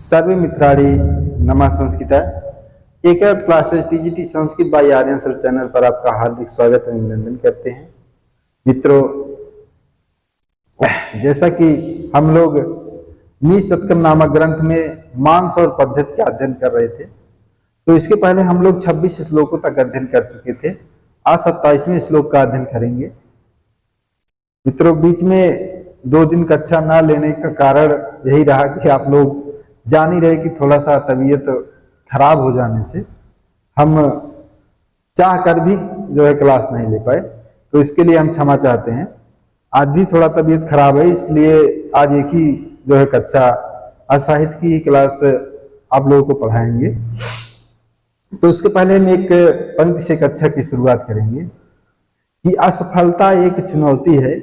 सर्वे मित्राणि नमः संस्कृता एक classes TGT Sanskrit by Aryan sir channel पर आपका हार्दिक स्वागत एवं अभिनंदन करते हैं। मित्रों, जैसा कि हम लोग निशतकम नामक ग्रंथ में मांस और पद्धति का अध्ययन कर रहे थे, तो इसके पहले हम लोग 26 श्लोकों तक अध्ययन कर चुके थे। आज 27वें श्लोक का अध्ययन करेंगे। मित्रों, बीच में 2 दिन कक्षा ना लेने का कारण यही रहा कि आप लोग जान ही रहे कि थोड़ा सा तबीयत खराब हो जाने से हम चाह कर भी जो है क्लास नहीं ले पाए, तो इसके लिए हम क्षमा चाहते हैं। आज भी थोड़ा तबीयत खराब है, इसलिए आज एक ही जो है कक्षा साहित्य की क्लास आप लोगों को पढ़ाएंगे। तो उसके पहले हम एक पंक्ति से कक्षा की शुरुआत करेंगे कि असफलता एक चुनौती है,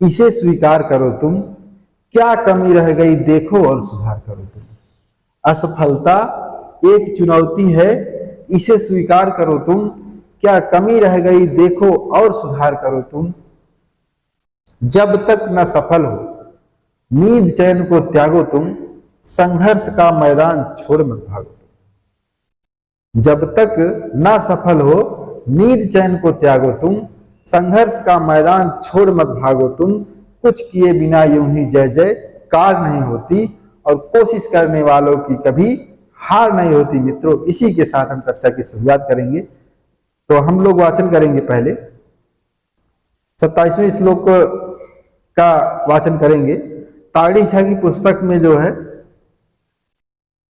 इसे स्वीकार करो तुम, क्या कमी रह गई देखो और सुधार करो तुम। असफलता एक चुनौती है, इसे स्वीकार करो तुम, क्या कमी रह गई देखो और सुधार करो तुम। जब तक न सफल हो नींद चैन को त्यागो तुम, संघर्ष का मैदान छोड़ मत भागो तुम। जब तक न सफल हो नींद चैन को त्यागो तुम, संघर्ष का मैदान छोड़ मत भागो तुम। कुछ किए बिना यूं ही जय जय कार नहीं होती, और कोशिश करने वालों की कभी हार नहीं होती। मित्रों, इसी के साथ हम कक्षा की शुरुआत करेंगे। तो हम लोग वाचन करेंगे। पहले 27वें श्लोक का वाचन करेंगे। तारिक झा की पुस्तक में जो है,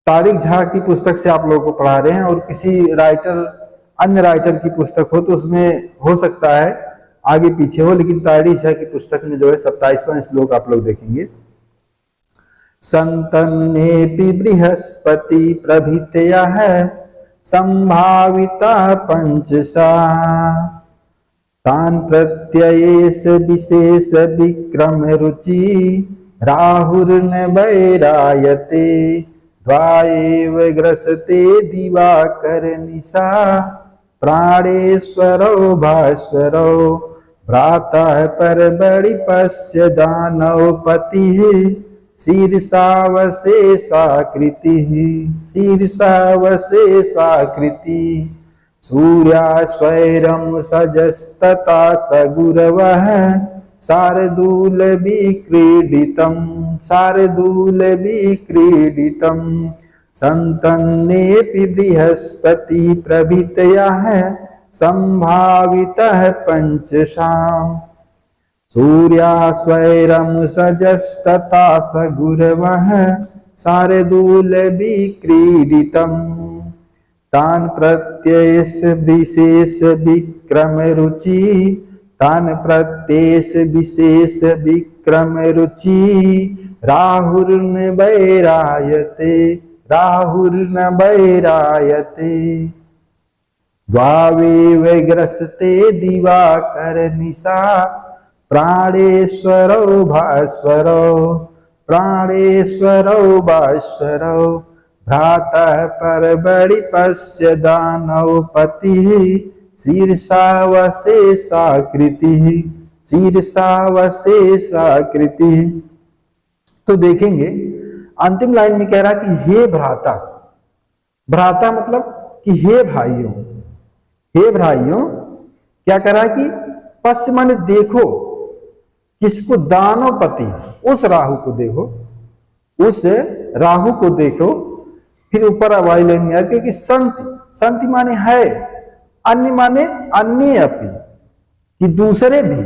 तारिक झा की पुस्तक से आप लोगों को पढ़ा रहे हैं, और किसी राइटर अन्य राइटर की पुस्तक हो तो उसमें हो सकता है आगे पीछे हो, लेकिन तारिक झा की पुस्तक में जो है 27वां श्लोक आप लोग देखेंगे। संतन्नेपि बृहस्पति प्रभृतया है संभाविता पंचसा, तान प्रत्ययेष विशेष विक्रम रुचि, राहुर्न वैरायते, द्वाएव ग्रसते दिवाकर निशा, प्राणेश्वरो भास्वरो, भ्राता परबड़ी पश्य दानव पति, शीर्षावशेषाकृति, शीर्षावशेषाकृति, सूर्या स्वैरम सजस्तता सगुरवः, शार्दूल विक्रीडितम्, शार्दूल विक्रीडितम्। संतन्नेपि बृहस्पति प्रभृतयः संभावितः पंचशाम्, सूर्या स्वैरम सजस्तता सगुरवः, शार्दूल विक्रीडितम्। तान प्रत्ययेष विशेष विक्रम रुचि, तान प्रत्ययेष विशेष विक्रम रुचि, राहुर्न वैरायते, राहुर्न वैरायते, द्वावेव ग्रसते दिवाकर निशा, प्राणेश्वरो भास्वरो, प्राणेश्वरो भास्वरो, भ्राता परबड़ी पश्य दानव पति, शीर्षावशेषाकृति, शीर्षावशेषाकृति। तो देखेंगे अंतिम लाइन में कह रहा कि हे भ्राता, भ्राता मतलब कि हे भाइयों, हे भाइयों। क्या कह रहा कि पश्य माने देखो, किसको? दानवपति, उस राहु को देखो, उस राहु को देखो। फिर ऊपर वाली लाइन में आती है कि संति, संति माने है, अन्य माने अन्य अपि, कि दूसरे भी।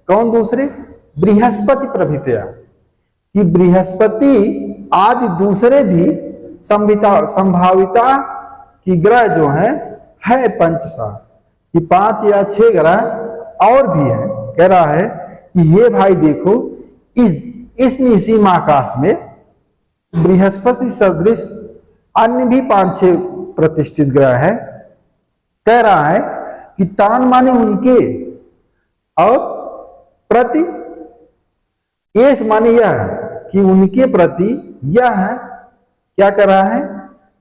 कौन दूसरे? बृहस्पति प्रभृतया, कि बृहस्पति आदि दूसरे भी संभाविता की ग्रह जो है पंचसा, कि 5 या 6 ग्रह और भी है। कह रहा है कि ये भाई देखो, इस निसीम आकाश में बृहस्पति सदृश अन्य भी 5-6 प्रतिष्ठित ग्रह है। कह रहा है कि तान माने उनके, और प्रति, एस माने यह, कि उनके प्रति यह है। क्या कर रहा है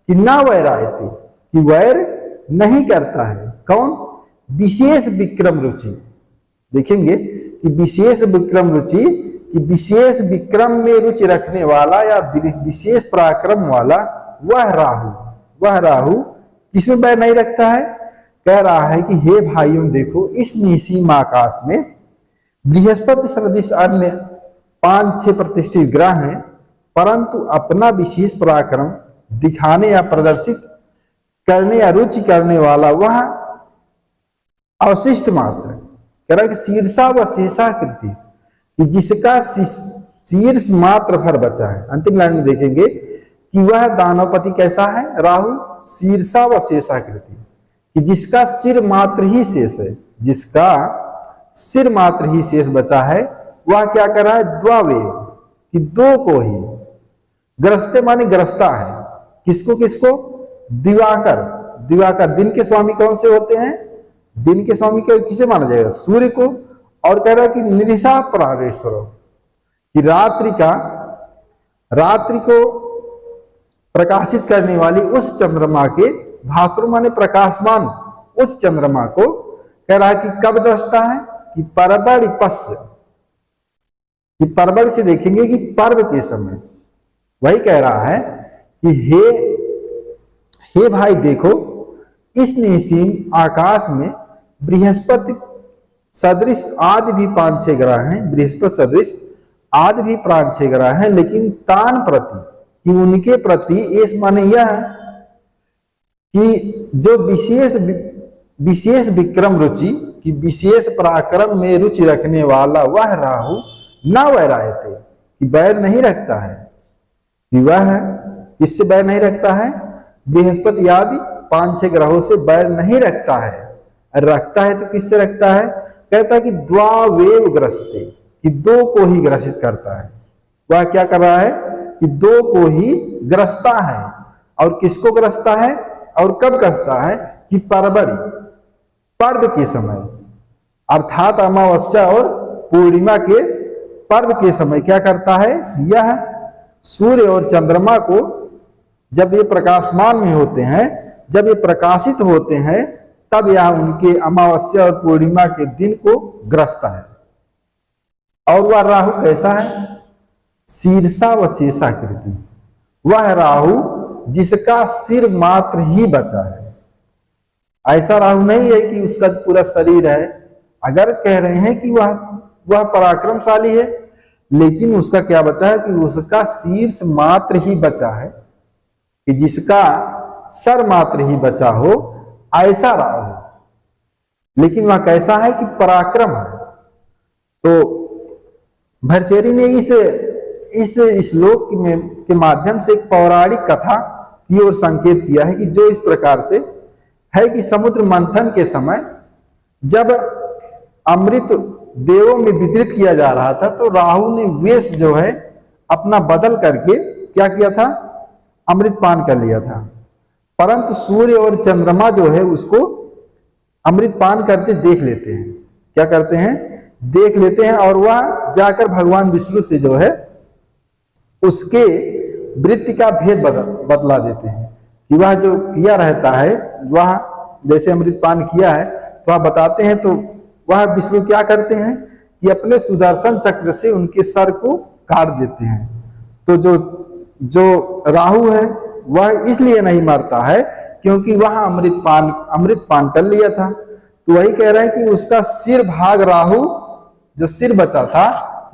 कि ना वैरायते, कि वैर नहीं करता है। कौन? विशेष विक्रम रुचि। देखेंगे कि विशेष विक्रम रुचि कि विशेष विक्रम में रुचि रखने वाला या विशेष पराक्रम वाला वह राहु किसमें वैर नहीं रखता है। कह रहा है कि हे भाइयों देखो, इस निसीम आकाश में बृहस्पति सदृश अन्य 5-6 प्रतिष्ठित ग्रह हैं, परंतु अपना विशेष पराक्रम दिखाने या प्रदर्शित करने या रुचि करने वाला वह अवशिष्ट मात्र, कह रहा है कि शीर्षा व शेषाकृति, कि जिसका शीर्ष मात्र भर बचा है। अंतिम लाइन में देखेंगे कि वह दानवपति कैसा है, राहु शीर्षा व शेषाकृति, कि जिसका सिर मात्र ही शेष है, जिसका सिर मात्र ही शेष बचा है, वह क्या कर रहा है, द्वावेव, कि दो को ही ग्रस्ते माने ग्रस्ता है। किसको किसको, दिवाकर दिन के स्वामी कौन से होते हैं, दिन के स्वामी को किसे माना जाएगा, सूर्य को। और कह रहा है कि निरिषा प्रागेश्वर, कि रात्रि को प्रकाशित करने वाली उस चंद्रमा के, भास्वर माने प्रकाशमान उस चंद्रमा को कह रहा है कि कब दृष्टा है, कि परबड़ पश्य, कि परबड़ से देखेंगे कि पर्व के समय। वही कह रहा है कि हे भाई देखो, इस निसीम आकाश में बृहस्पति सदृश आदि भी 5-6 ग्रह हैं, बृहस्पति सदृश आदि भी 5-6 ग्रह हैं, लेकिन तान प्रति, कि उनके प्रति ऐस माने यह कि जो विशेष विक्रम रुचि, कि विशेष पराक्रम में रुचि रखने वाला वह राहु न वैरायते, कि बैर नहीं रखता है, कि वह किससे बैर नहीं रखता है, बृहस्पति आदि 5-6 ग्रहों से बैर नहीं रखता है। रखता है तो किससे रखता है, कहता है कि द्वावेव ग्रस्ते, कि दो को ही ग्रसित करता है। वह क्या कर रहा है कि दो को ही ग्रसता है। और किसको ग्रसता है और कब ग्रसता है, कि पर्व के समय, अर्थात अमावस्या और पूर्णिमा के पर्व के समय क्या करता है, यह सूर्य और चंद्रमा को जब ये प्रकाशमान में होते हैं, जब ये प्रकाशित होते हैं, तब यह उनके अमावस्या और पूर्णिमा के दिन को ग्रसता है। और वह राहु कैसा है, शीर्षा व शेषाकृति, वह राहु जिसका सिर मात्र ही बचा है। ऐसा राहु नहीं है कि उसका पूरा शरीर है। अगर कह रहे हैं कि वह पराक्रमशाली है, लेकिन उसका क्या बचा है, कि उसका शीर्ष मात्र ही बचा है, कि जिसका सर मात्र ही बचा हो, ऐसा राहु। लेकिन वह कैसा है कि पराक्रम है। तो भर्तृहरि ने इस श्लोक के माध्यम से एक पौराणिक कथा की ओर संकेत किया है, कि जो इस प्रकार से है कि समुद्र मंथन के समय जब अमृत देवों में वितरित किया जा रहा था, तो राहु ने वेश जो है अपना बदल करके क्या किया था, अमृत पान कर लिया था। परंतु सूर्य और चंद्रमा जो है उसको अमृत पान करते देख लेते हैं। क्या करते हैं, देख लेते हैं, और वह जाकर भगवान विष्णु से जो है उसके वृत्ति का भेद बतला देते हैं, कि वह जो किया रहता है, वह जैसे अमृत पान किया है, तो वह बताते हैं। तो वह विष्णु क्या करते हैं कि अपने सुदर्शन चक्र से उनके सर को काट देते हैं। तो जो राहु है वह इसलिए नहीं मरता है क्योंकि वह अमृत पान कर लिया था। तो वही कह रहे हैं कि उसका सिर भाग राहु, जो सिर बचा था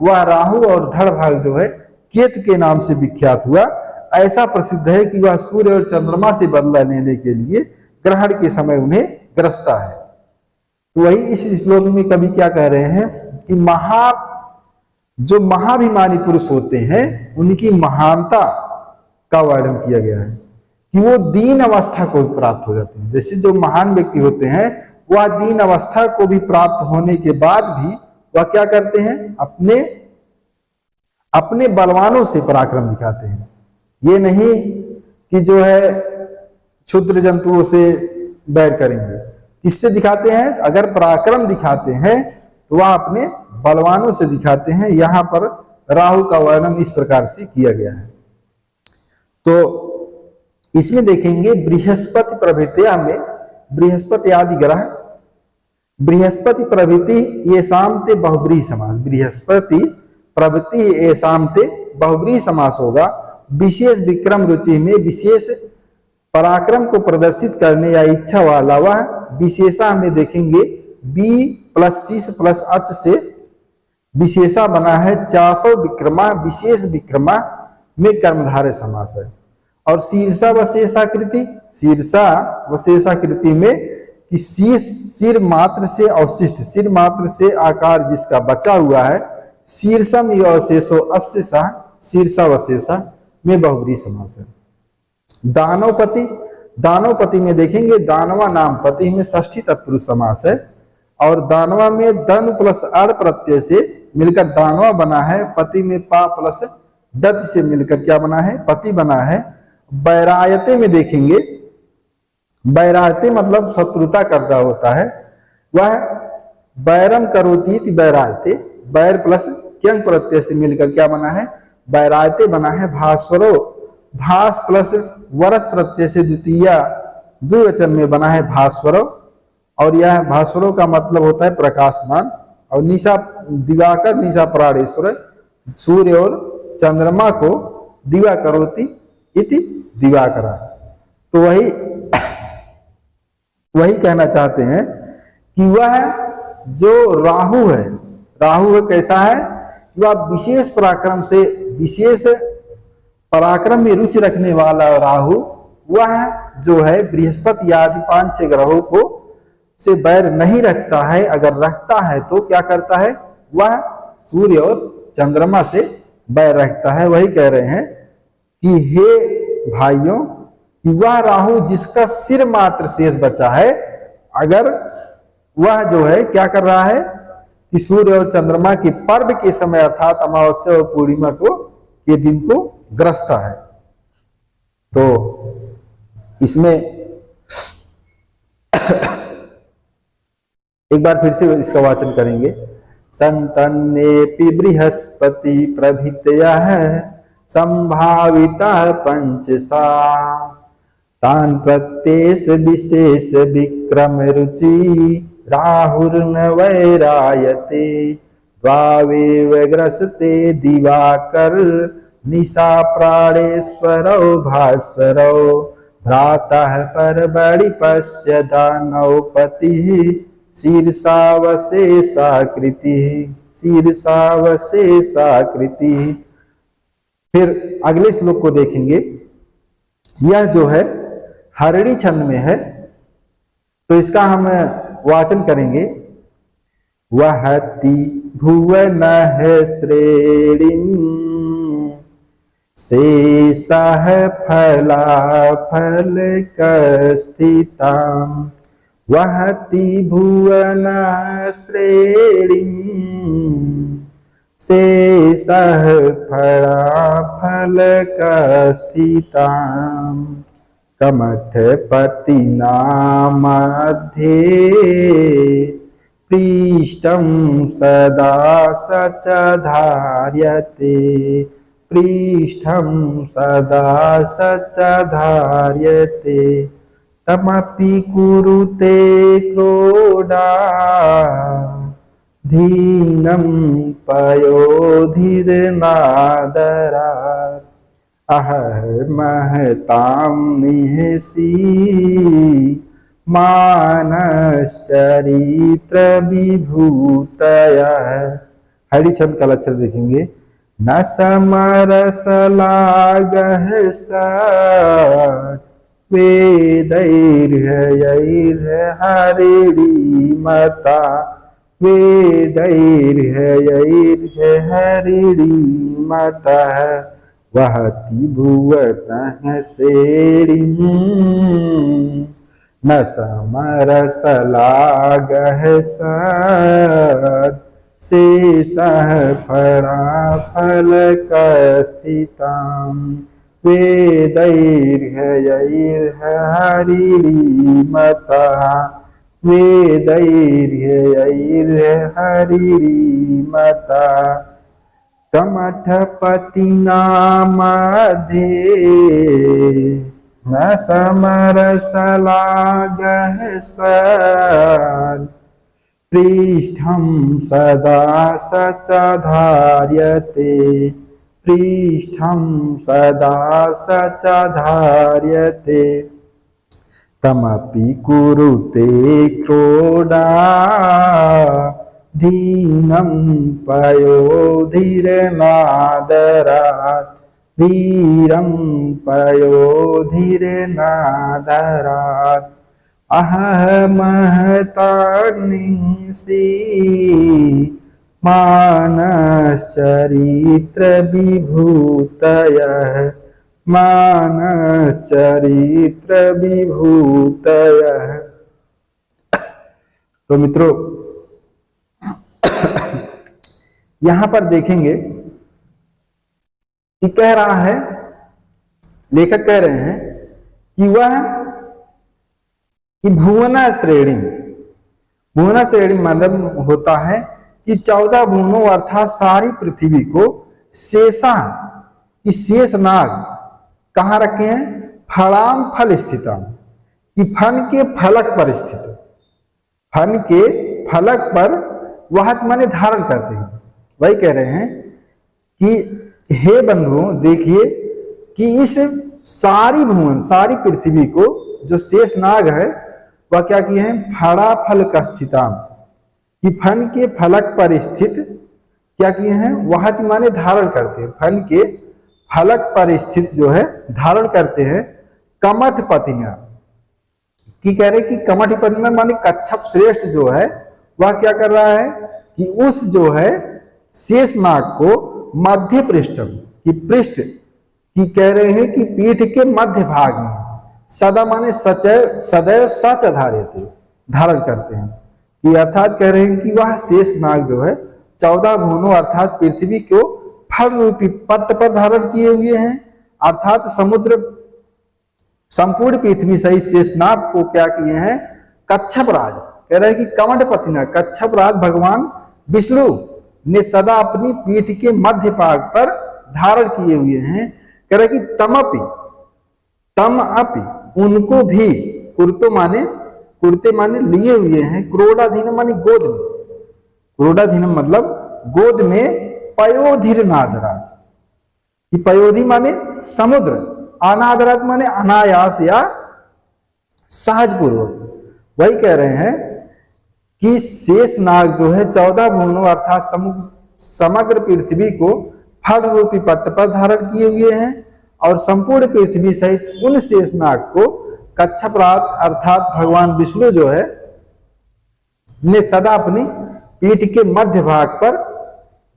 वह राहु, और धड़ भाग जो है केतु के नाम से विख्यात हुआ। ऐसा प्रसिद्ध है कि वह सूर्य और चंद्रमा से बदला लेने के लिए ग्रहण के समय उन्हें ग्रसता है। तो वही इस श्लोक में कवि क्या कह रहे हैं कि जो महाभिमानी पुरुष होते हैं उनकी महानता का वर्णन किया गया है, कि वो दीन अवस्था को भी प्राप्त हो जाते हैं। जैसे जो महान व्यक्ति होते हैं वह दीन अवस्था को भी प्राप्त होने के बाद भी वह क्या करते हैं, अपने बलवानों से पराक्रम दिखाते हैं। ये नहीं कि जो है क्षुद्र जंतुओं से बैर करेंगे। किससे दिखाते हैं, अगर पराक्रम दिखाते हैं तो वह अपने बलवानों से दिखाते हैं। यहाँ पर राहु का वर्णन इस प्रकार से किया गया है। तो इसमें देखेंगे बृहस्पति प्रभृतिया में बृहस्पति आदि ग्रह, बृहस्पति प्रभृति ये शाम ते बहुब्रीहि समास, बृहस्पति प्रवृत्ति येषां ते बहुब्रीहि समास होगा। विशेष विक्रम रुचि में विशेष पराक्रम को प्रदर्शित करने या इच्छा वाला वह विशेषा में देखेंगे बी प्लस शीस प्लस अच से विशेषा बना है। 400 विक्रमा विशेष विक्रमा में कर्मधारय समास है। और शीर्षा वशेषाकृति, शीर्षा वशेषाकृति में कि सिर मात्र से अवशिष्ट, सिर मात्र से आकार जिसका बचा हुआ है, शीर्षम यो अवशेषो अस्य सह शीर्षा वशेषा में बहुब्रीहि समास है। दानवपति, दानवपति में देखेंगे दानवा नाम पति में षष्ठी तत्पुरुष समास है। और दानवा में दन प्लस अड़ प्रत्यय से मिलकर दानवा बना है। पति में पा प्लस दत से मिलकर क्या बना है? पति बना है। बैरायते में देखेंगे, बैरायते मतलब शत्रुता करता होता है, वह बैरम करोति बैरायते, बैर प्लस क्यंग प्रत्यय से मिलकर क्या बना है? बैरायते बना है। भास्वरो, भास प्लस वरच प्रत्यय से द्विवचन में बना है भास्वरो। और यह भास्वरों का मतलब होता है प्रकाशमान। और निशा दिवाकर निशा प्राणेश्वर, सूर्य और चंद्रमा को दिवा करोति इति दिवाकरा। तो वही कहना चाहते हैं कि वह जो राहु है, राहु है कैसा है? वह विशेष पराक्रम से, विशेष पराक्रम में रुचि रखने वाला राहु, वह जो है बृहस्पति आदि 5-6 ग्रहों को से बैर नहीं रखता है। अगर रखता है तो क्या करता है? वह सूर्य और चंद्रमा से बैर रखता है। वही कह रहे हैं कि हे भाइयों, कि वह राहु जिसका सिर मात्र शेष बचा है, अगर वह जो है क्या कर रहा है कि सूर्य और चंद्रमा के पर्व के समय अर्थात अमावस्या और पूर्णिमा के दिन को ग्रसता है। तो इसमें एक बार फिर से इसका वाचन करेंगे। संतन्नेपि बृहस्पति प्रभृतयः संभाविता पंचसा तान प्रत्येष विशेष विक्रम रुचि राहुर्न वैरायते द्वावेव ग्रसते दिवाकर निशा प्राणेश्वरौ भास्वरौ भ्रातः परबड़ि पश्य दानवपतिः शीर्षावशेषाकृति, शीर्षावशेषाकृति। फिर अगले श्लोक को देखेंगे। यह जो है हरिणी छंद में है, तो इसका हम वाचन करेंगे। वहति भुवनः श्रेणीम् शेषः फलाफलकस्थिताम् वहति भुवनः श्रेणीम् शेषः फलाफलकस्थिताम् कमठपतिना मध्ये पृष्ठं सदा सचधार्यते पृष्ठं सदा सचधार्यते तमपि कुरुते क्रोडा धीनं पयोधिर्नादरात् अहमहतां निहसी मानश्चरित्र विभूतयः। हरि छंद का लक्षण देखेंगे। न समरसलागः सत् वेदैर्हयैर्हरिणीमता वेदैर्हयैर्हरिणीमतः वहति भुवनः श्रेणीम् न समरसलागः सत् शेषः फलाफलकस्थिताम् वेदैर्हयैर्हरिणीमतः वेदैर्हयैर्हरिणीमतः कमठपतिना मध्ये न समरसलागः सत् पृष्ठं सदा सचधार्यते, पृष्ठं सदा सचधार्यते, तमपि कुरुते क्रोडा, दीनं पयोधिर्नादरात्, धीरं पयोधिर्नादरात्, अहमहताग्निसी मानश्चरित्र विभूतयः, मानश्चरित्र विभूतयः। तो मित्रों यहां पर देखेंगे कि कह रहा है, लेखक कह रहे हैं कि वह कि भुवन श्रेणी, भुवन श्रेणी मतलब होता है कि 14 भुवनों अर्थात सारी पृथ्वी को शेषा कि शेष नाग कहाँ रखे हैं, फलाम फल स्थिता, कि फन के फलक पर स्थित, फन के फलक पर वह माने धारण करते हैं। वही कह रहे हैं कि हे बंधुओं देखिए कि इस सारी भुवन सारी पृथ्वी को जो शेष नाग है वह क्या किए हैं, फड़ा फल का स्थिता, कि फन के फलक पर स्थित क्या किए हैं, वह माने धारण करते हैं, फन के फलक पर स्थित जो है धारण करते हैं। कमठ पतिना की कह रहे कि कमठ पतिना माने कच्छप श्रेष्ठ जो है वह क्या कर रहा है कि उस जो है शेष नाग को मध्य पृष्ठम की पृष्ठ की कह रहे हैं कि पीठ के मध्य भाग में सदा माने सचैव सदैव सच धारते धारण करते हैं, कि अर्थात कह रहे हैं कि वह शेष नाग जो है 14 भुवनों अर्थात पृथ्वी को फल रूपी पट्ट पर धारण किए हुए हैं, अर्थात समुद्र संपूर्ण पृथ्वी सहित शेषनाग को क्या किए हैं, कच्छप राज कह रहे हैं कि कमंड पतिना कच्छप राज भगवान विष्णु ने सदा अपनी पीठ के मध्य भाग पर धारण किए हुए हैं। कह रहे कि तमपि तम अपि उनको भी कुर्तो माने कुर्ते माने लिए हुए हैं, क्रोडाधीन माने गोद में, क्रोडाधीनम मतलब गोद में पयोधिर नादरात, कि पयोधि माने समुद्र, अनादरात माने अनायास या सहज पूर्वक। वही कह रहे हैं कि शेष नाग जो है 14 भुवनों अर्थात समग्र पृथ्वी को फल रूपी पट्ट पर धारण किए हुए हैं, और संपूर्ण पृथ्वी सहित उन शेष नाग को कच्छपरात अर्थात भगवान विष्णु जो है ने सदा अपनी पीठ के मध्य भाग पर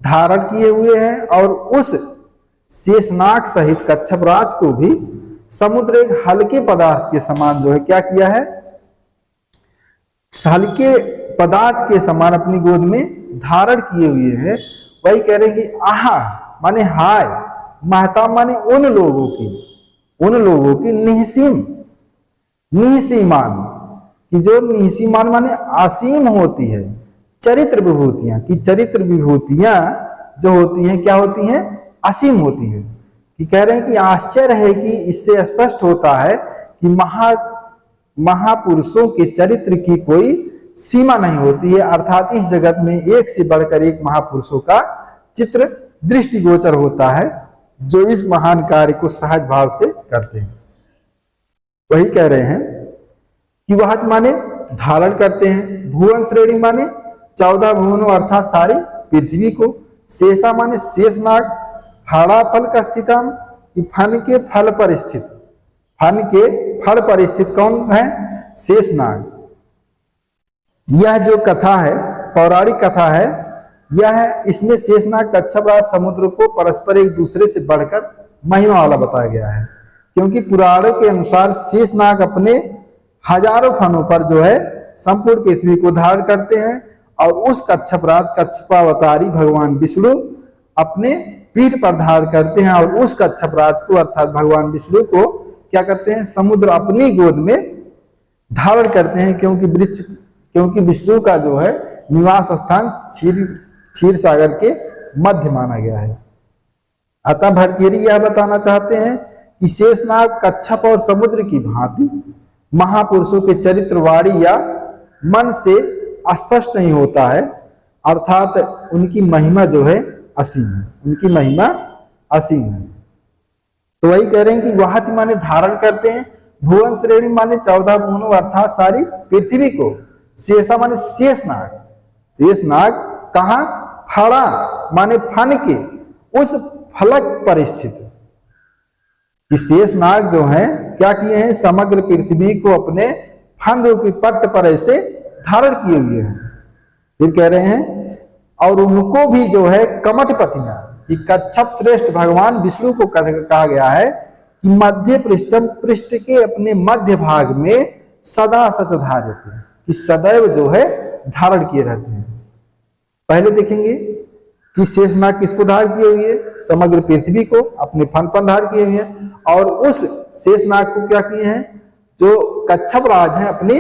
धारण किए हुए हैं, और उस शेषनाग सहित कच्छपराज को भी समुद्र एक हल्के पदार्थ के समान जो है क्या किया है, हल्के पदार्थ के समान अपनी गोद में धारण किए हुए हैं। वही कह रहे हैं कि आहा माने हाय, महता माने उन लोगों की निःसीम निःसीमान, कि जो निःसीमान माने असीम होती है, चरित्र विभूतियां, कि चरित्र विभूतियां जो होती हैं क्या होती हैं, असीम होती हैं। कि कह रहे हैं कि आश्चर्य है कि इससे स्पष्ट होता है कि महापुरुषों के चरित्र की कोई सीमा नहीं होती है, अर्थात इस जगत में एक से बढ़कर एक महापुरुषों का चित्र दृष्टिगोचर होता है जो इस महान कार्य को सहज भाव से करते हैं। वही कह रहे हैं कि वह माने धारण करते हैं, भुवन श्रेणी माने 14 भुवनों अर्थात सारी पृथ्वी को, शेषा माने शेषनाग, फाड़ा फल का स्थितान, कि फन के फल पर स्थित, फन के फल पर स्थित कौन है, शेषनाग। यह जो कथा है पौराणिक कथा है, यह इसमें शेषनाग कच्छपराज समुद्र को परस्पर एक दूसरे से बढ़कर महिमा वाला बताया गया है, क्योंकि पुराणों के अनुसार शेषनाग अपने हजारों फनों पर जो है संपूर्ण पृथ्वी को धारण करते हैं, और उस कच्छपराज कच्छपावतारी भगवान विष्णु अपने पीठ पर धारण करते हैं, और उस कच्छपराज को अर्थात भगवान विष्णु को क्या करते हैं, समुद्र अपनी गोद में धारण करते हैं, क्योंकि विष्णु का जो है निवास स्थान क्षीर सागर के मध्य माना गया है। अतः भर्तृहरि यह बताना चाहते हैं कि शेषनाग कच्छप और समुद्र की भांति महापुरुषों के चरित्रवाणी या मन से स्पष्ट नहीं होता है, अर्थात उनकी महिमा जो है असीम है, उनकी महिमा असीम है। तो वही कह रहे हैं कि वाहति माने धारण करते हैं, भुवन श्रेणी माने 14 भुवनों अर्थात सारी पृथ्वी को, शेषा माने शेषनाग, शेषनाग कहाँ, फड़ा माने फन के उस फलक पर स्थित, कि शेषनाग जो है क्या किए हैं, समग्र पृथ्वी को अपने फन रूपी पट्ट पर ऐसे धारण किए हुए हैं। फिर कह रहे हैं और उनको भी जो है कमठपतिना, कि कच्छप श्रेष्ठ भगवान विष्णु को कहा गया है कि मध्य पृष्ठम, पृष्ठ के अपने मध्य भाग में सदा सच धारते हैं, कि सदैव जो है धारण किए रहते हैं। पहले देखेंगे कि शेषनाग किसको धारण किए हुए है, समग्र पृथ्वी को अपने फन पर धारण किए हुए हैं, और उस शेषनाग को क्या किए हैं, जो कच्छप राज हैं अपने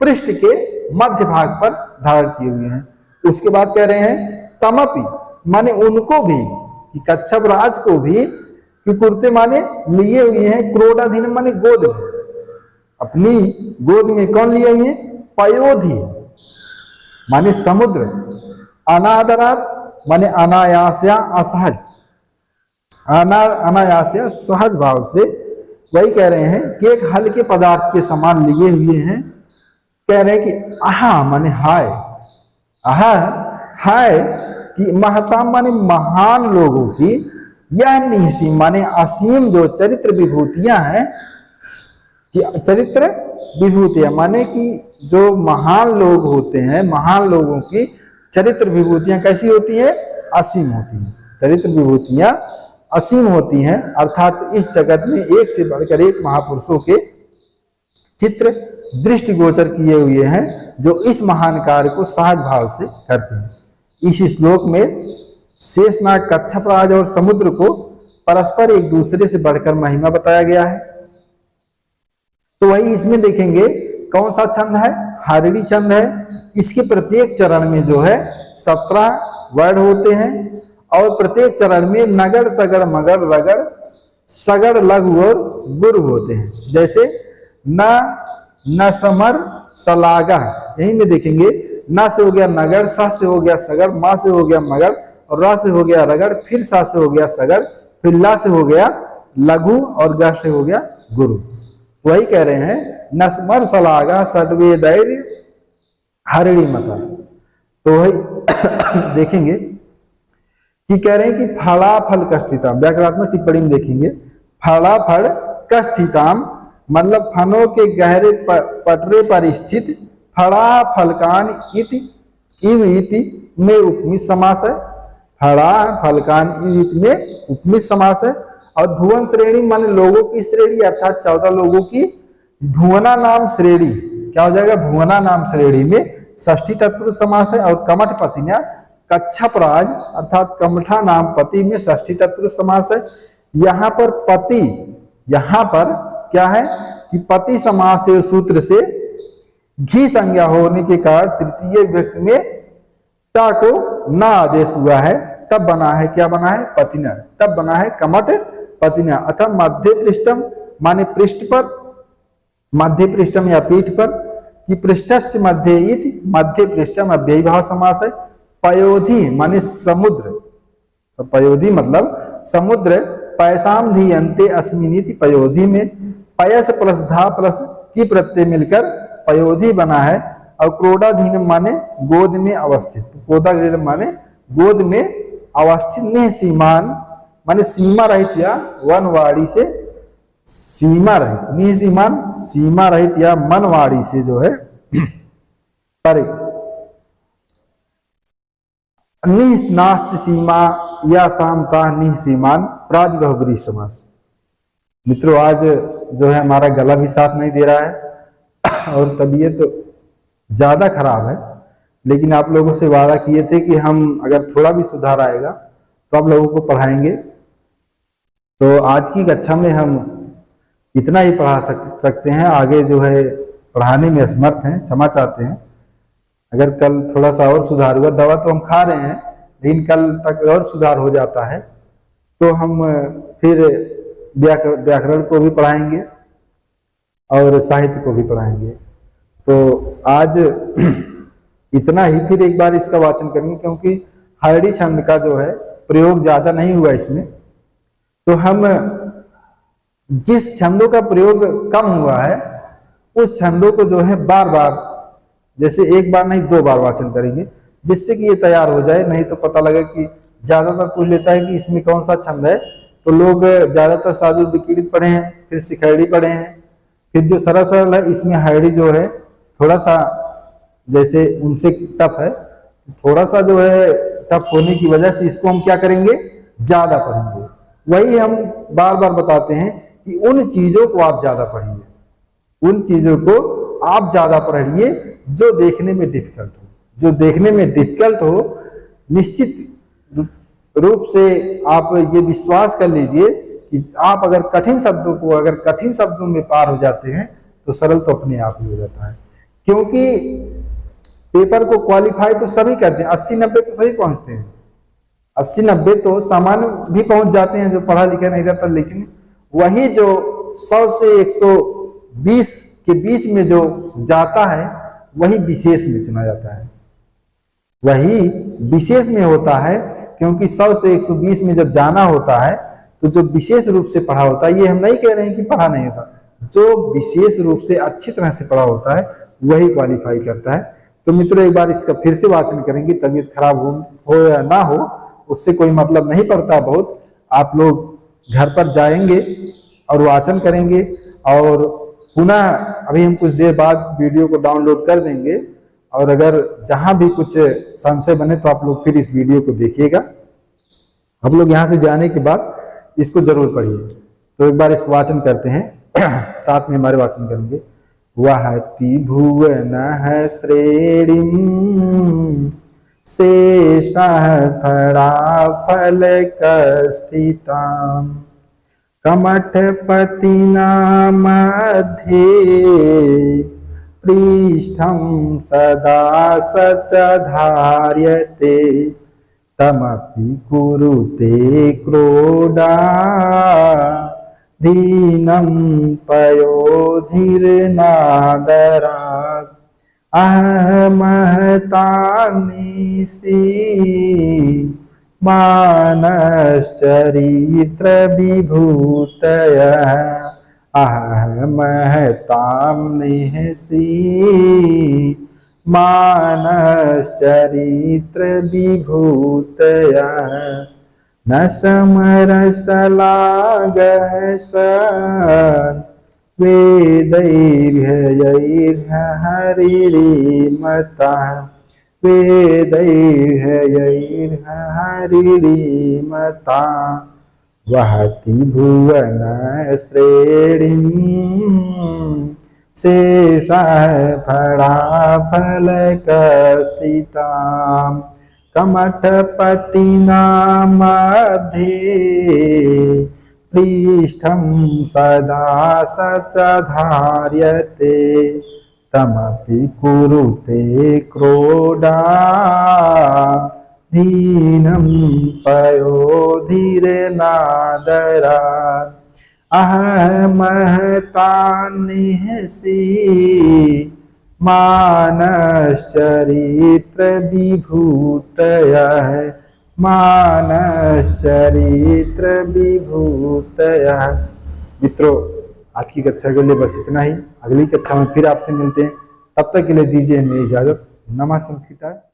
पृष्ठ के मध्य भाग पर धारण किए हुए हैं। उसके बाद कह रहे हैं तमपि माने उनको भी, कि कच्छप राज को भी कि कुर्ते माने लिए हुए हैं, क्रोडाधीन माने गोद में, अपनी गोद में कौन लिए हुए हैं, पयोधि माने समुद्र, अनादरात माने अनायास्या असहज, अनायास्या सहज भाव से, वही कह रहे हैं कि एक हल्के पदार्थ के समान लिए हुए हैं। कह रहे हैं कि आहा माने हाय, आहा हाय कि महताम माने महान लोगों की, यह निसीम माने असीम जो चरित्र विभूतियां हैं, कि चरित्र विभूतियां माने कि जो महान लोग होते हैं, महान लोगों की चरित्र विभूतियां कैसी होती है, असीम होती हैं, चरित्र विभूतियां असीम होती हैं, अर्थात इस जगत में एक से बढ़कर एक महापुरुषों के चित्र दृष्टिगोचर किए हुए हैं, जो इस महान कार्य को सहज भाव से करते हैं। इस श्लोक में शेषनाग, कच्छपराज और समुद्र को परस्पर एक दूसरे से बढ़कर महिमा बताया गया है। तो वही इसमें देखेंगे कौन सा छंद है, हारिणी छंद है। इसके प्रत्येक चरण में जो है 17 वर्ड होते हैं, और प्रत्येक चरण में नगर, सगर, मगर, रगड़, सगड़, लघु और गुरु होते हैं। जैसे न समर सलागा, यही में देखेंगे न से हो गया नगर, स से हो गया सगर, मा से हो गया मगर, और र से हो गया रगड़, फिर सा से हो गया सगर, फिर ला से हो गया लघु, और ग से हो गया गुरु। वही कह रहे हैं नस्मर सलागा सडवे दैर्य हरिणी मता। तो वही देखेंगे कि कह रहे हैं कि फलाफल कस्थिताम, व्याकरणात्मक टिप्पणी में देखेंगे फलाफल कस्थिताम मतलब फनों के गहरे पटरे पर स्थित, फड़ा फलकान इति इव इति में उपमित समास है, फड़ा फलकान इव इति में उपमित समास है। और भुवन श्रेणी मान लोगों की श्रेणी, अर्थात 14 लोगों की भुवना नाम श्रेणी, क्या हो जाएगा, भुवना नाम श्रेणी में षष्ठी तत्पुरुष समास है। और कमठ पतिना कच्छपराज अर्थात कमठा नाम पति में षष्ठी तत्पुरुष समास है। यहाँ पर पति, यहाँ पर क्या है कि पति समास से सूत्र से घी संज्ञा होने के कारण तृतीय विभक्ति में टा को ना आदेश हुआ है, तब बना है क्या बना है, पतिना, तब बना है कमठ पतिना। अतः मध्य पृष्ठम माने पृष्ठ पर, मध्य पृष्ठम या पीठ पर, कि पृष्ठस्य मध्य इति मध्य पृष्ठम अव्ययी भाव समास है। पयोधि माने समुद्र, पयोधि मतलब समुद्र, पैसाम धी अंते अस्मिनीति पयोधि में पयस प्लस धा प्लस की प्रत्यय मिलकर पयोधि बना है। और क्रोडाधीन माने गोद में अवस्थित, क्रोडाधीन माने गोद में अवस्थित, निह सीमान माने सीमा रहित या वनवाड़ी से सीमा रहित, निह सीमान सीमा रहित या मनवाड़ी से जो है परे, निह नास्त सीमा या सामता निह सीमान प्रातिभवरी समास। मित्रों आज जो है हमारा गला भी साथ नहीं दे रहा है और तबीयत तो ज्यादा खराब है, लेकिन आप लोगों से वादा किए थे कि हम अगर थोड़ा भी सुधार आएगा तो आप लोगों को पढ़ाएंगे। तो आज की कक्षा में हम इतना ही पढ़ा सकते हैं, आगे जो है पढ़ाने में असमर्थ हैं, क्षमा चाहते हैं। अगर कल थोड़ा सा और सुधार हुआ, दवा तो हम खा रहे हैं लेकिन कल तक और सुधार हो जाता है तो हम फिर व्याकरण को भी पढ़ाएंगे और साहित्य को भी पढ़ाएंगे। तो आज इतना ही। फिर एक बार इसका वाचन करेंगे, क्योंकि हरड़ी छंद का जो है प्रयोग ज्यादा नहीं हुआ इसमें, तो हम जिस छंदों का प्रयोग कम हुआ है उस छंदों को जो है बार बार, जैसे एक बार नहीं 2 बार वाचन करेंगे, जिससे कि ये तैयार हो जाए। नहीं तो पता लगे कि ज्यादातर पूछ लेता है कि इसमें कौन सा छंद है, तो लोग ज्यादातर साजुर विकीर्णित पढ़े हैं, फिर शिखैड़ी पढ़े हैं, फिर जो सरल सरल है इसमें हरड़ी जो है थोड़ा सा जैसे उनसे टफ है, थोड़ा सा जो है टफ होने की वजह से इसको हम क्या करेंगे, ज्यादा पढ़ेंगे। वही हम बार बार बताते हैं कि उन चीजों को आप ज्यादा पढ़िए, उन चीजों को आप ज्यादा पढ़िए जो देखने में डिफिकल्ट हो, जो देखने में डिफिकल्ट हो। निश्चित रूप से आप ये विश्वास कर लीजिए कि आप अगर कठिन शब्दों को अगर कठिन शब्दों में पार हो जाते हैं तो सरल तो अपने आप ही हो जाता है। क्योंकि पेपर को क्वालिफाई तो सभी करते हैं, 80-90 तो सभी पहुंचते हैं, 80-90 तो सामान्य भी पहुंच जाते हैं जो पढ़ा लिखा नहीं रहता, लेकिन वही जो 100 से 120 के बीच में जो जाता है वही विशेष में चुना जाता है, वही विशेष में होता है। क्योंकि 100 से 120 में जब जाना होता है तो जो विशेष रूप से पढ़ा होता है, ये हम नहीं कह रहे हैं कि पढ़ा नहीं होता, जो विशेष रूप से अच्छी तरह से पढ़ा होता है वही क्वालिफाई करता है। तो मित्रों एक बार इसका फिर से वाचन करेंगे, तबीयत खराब हो या ना हो उससे कोई मतलब नहीं पड़ता। बहुत आप लोग घर पर जाएंगे और वाचन करेंगे, और पुनः अभी हम कुछ देर बाद वीडियो को डाउनलोड कर देंगे, और अगर जहां भी कुछ संशय बने तो आप लोग फिर इस वीडियो को देखिएगा। हम लोग यहाँ से जाने के बाद इसको जरूर पढ़िए। तो एक बार इस वाचन करते हैं, साथ में हमारे वाचन करेंगे। वहति भुवन श्रेणीं शेषः फलाफलकस्थितां कमठपतिना मध्ये पृष्ठं सदा सचधार्यते तमपि कुरुते क्रोडा दीनं पयोधिर्नादरात् अहमहतानिसि मानश्चरित्रविभूतयः अहमहतां निहसि मानश्चरित्रविभूतयः न समरसलागः सन् वेदैर्हयैर्हरिणीमतः वेदैर्हयैर्हरिणीमता वहति भुवन श्रेणीं शेषः फलाफलकस्थितां कमठपतिना मध्ये पृष्ठं सदा सचधार्यते तमपि कुरुते क्रोडा दीनं पयोधिर्नादरात् अहमहतान्निहसि मानश्चरित्रविभूतयः मानश्चरित्रविभूतयः। मित्रों आज की कक्षा के लिए बस इतना ही। अगली कक्षा में फिर आपसे मिलते हैं, तब तक के लिए दीजिए हमें इजाजत। नमः संस्कृताय।